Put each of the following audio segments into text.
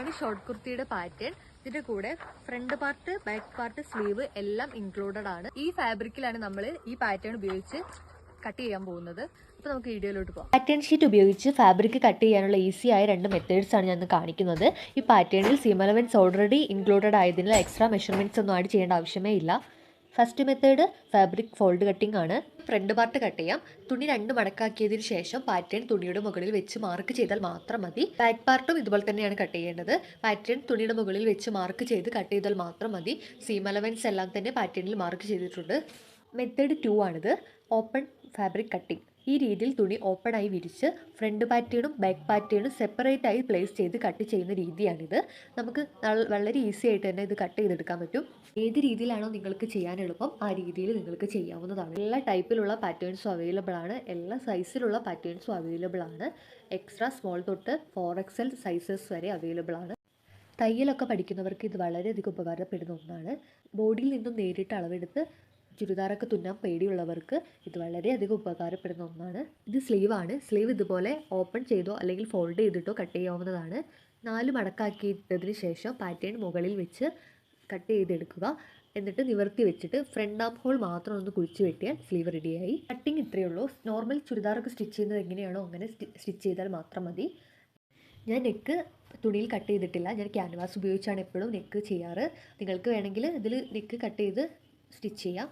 ഇതാണ് short കുർത്തിയുടെ pattern. ഇതിന്റെ കൂടെ front part, back part, sleeve എല്ലാം ഇൻക്ലൂഡഡ് ആണ്. ഈ ഫാബ്രിക്കിലാണ് നമ്മൾ ഈ പാറ്റേൺ ഉപയോഗിച്ച് കട്ട് ചെയ്യാൻ പോകുന്നത്. അപ്പോൾ നമുക്ക് വീഡിയോയിലോട്ട് പോകാം. പാറ്റേൺ ഷീറ്റ് ഉപയോഗിച്ച് ഫാബ്രിക് കട്ട് ചെയ്യാനുള്ള ഈസി ആയ 2 മെത്തേഡ്സ് ആണ് ഞാൻ കാണിക്കുന്നത്. ഈ പാറ്റേണിൽ സീം അലവൻസ് ഓൾറെഡി ഇൻക്ലൂഡഡ് ആയതിനാൽ എക്സ്ട്രാ മെഷർമെന്റ്സ് ഒന്നും ആഡ് ചെയ്യേണ്ട ആവശ്യമേ ഇല്ല. First method fabric fold cutting ആണ്. ഫ്രണ്ട് പാർട്ട് കട്ട് ചെയ്യാം. തുണി 2 മടക്കാക്കിയതിന് ശേഷം പാറ്റേൺ തുണിയുടെ മുകളിൽ വെച്ച് മാർക്ക് ചെയ്താൽ മാത്രം മതി. ബാക്ക് പാർട്ടും ഇതുപോലെ തന്നെയാണ് കട്ട് ചെയ്യേണ്ടത്. പാറ്റേൺ തുണിയുടെ മുകളിൽ വെച്ച് മാർക്ക് ചെയ്ത് കട്ട് ചെയ്താൽ മാത്രം മതി. സീം അലവൻസ് എല്ലാം തന്നെ പാറ്റേണിൽ മാർക്ക് ചെയ്തിട്ടുണ്ട്. മെത്തേഡ് 2 ആണിത്, ഓപ്പൺ ഫാബ്രിക് കട്ടിംഗ്. ഈ രീതിയിൽ തുണി ഓപ്പൺ ആയി വിരിച്ച് ഫ്രണ്ട് പാറ്റേണും ബാക്ക് പാറ്റേണും സെപ്പറേറ്റ് ആയി പ്ലേസ് ചെയ്ത് കട്ട് ചെയ്യുന്ന രീതിയാണിത്. നമുക്ക് വളരെ ഈസി ആയിട്ട് തന്നെ ഇത് കട്ട് ചെയ്തെടുക്കാൻ പറ്റും. ഏത് രീതിയിലാണോ നിങ്ങൾക്ക് ചെയ്യാൻ എളുപ്പം ആ രീതിയിൽ നിങ്ങൾക്ക് ചെയ്യാവുന്നതാണ്. എല്ലാ ടൈപ്പിലുള്ള പാറ്റേൺസും അവൈലബിൾ ആണ്. എല്ലാ സൈസിലുള്ള പാറ്റേൺസും അവൈലബിൾ ആണ്. എക്സ്ട്രാ സ്മോൾ തൊട്ട് 4XL സൈസസ് വരെ അവൈലബിൾ ആണ്. തയ്യലൊക്കെ പഠിക്കുന്നവർക്ക് ഇത് വളരെയധികം ഉപകാരപ്പെടുന്ന ഒന്നാണ്. ബോഡിയിൽ നിന്നും നേരിട്ട് അളവെടുത്ത് ചുരിദാറൊക്കെ തുന്നാൻ പേടിയുള്ളവർക്ക് ഇത് വളരെയധികം ഉപകാരപ്പെടുന്ന ഒന്നാണ്. ഇത് സ്ലീവാണ്. സ്ലീവ് ഇതുപോലെ ഓപ്പൺ ചെയ്തോ അല്ലെങ്കിൽ ഫോൾഡ് ചെയ്തിട്ടോ കട്ട് ചെയ്യാവുന്നതാണ്. 4 മടക്കാക്കിയിട്ടതിന് ശേഷം പാറ്റേൺ മുകളിൽ വെച്ച് കട്ട് ചെയ്തെടുക്കുക. എന്നിട്ട് നിവർത്തി വെച്ചിട്ട് ഫ്രണ്ട് ആം ഹോൾ മാത്രം ഒന്ന് കുഴിച്ച് വെട്ടിയാൽ സ്ലീവ് റെഡിയായി. കട്ടിങ് ഇത്രയേ ഉള്ളൂ. നോർമൽ ചുരിദാറൊക്കെ സ്റ്റിച്ച് ചെയ്യുന്നത് എങ്ങനെയാണോ അങ്ങനെ സ്റ്റിച്ച് ചെയ്താൽ മാത്രം മതി. ഞാൻ നെക്ക് തുണിയിൽ കട്ട് ചെയ്തിട്ടില്ല. ഞാൻ ക്യാൻവാസ് ഉപയോഗിച്ചാണ് എപ്പോഴും നെക്ക് ചെയ്യാറ്. നിങ്ങൾക്ക് വേണമെങ്കിൽ ഇതിൽ നെക്ക് കട്ട് ചെയ്ത് സ്റ്റിച്ച് ചെയ്യാം.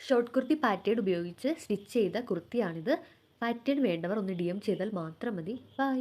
ഷോർട്ട് കുർത്തി പാറ്റേൺ ഉപയോഗിച്ച് സ്റ്റിച്ച് ചെയ്ത കുർത്തിയാണിത്. പാറ്റേൺ വേണ്ടവർ ഒന്ന് DM ചെയ്താൽ മാത്രം മതി. ബൈ.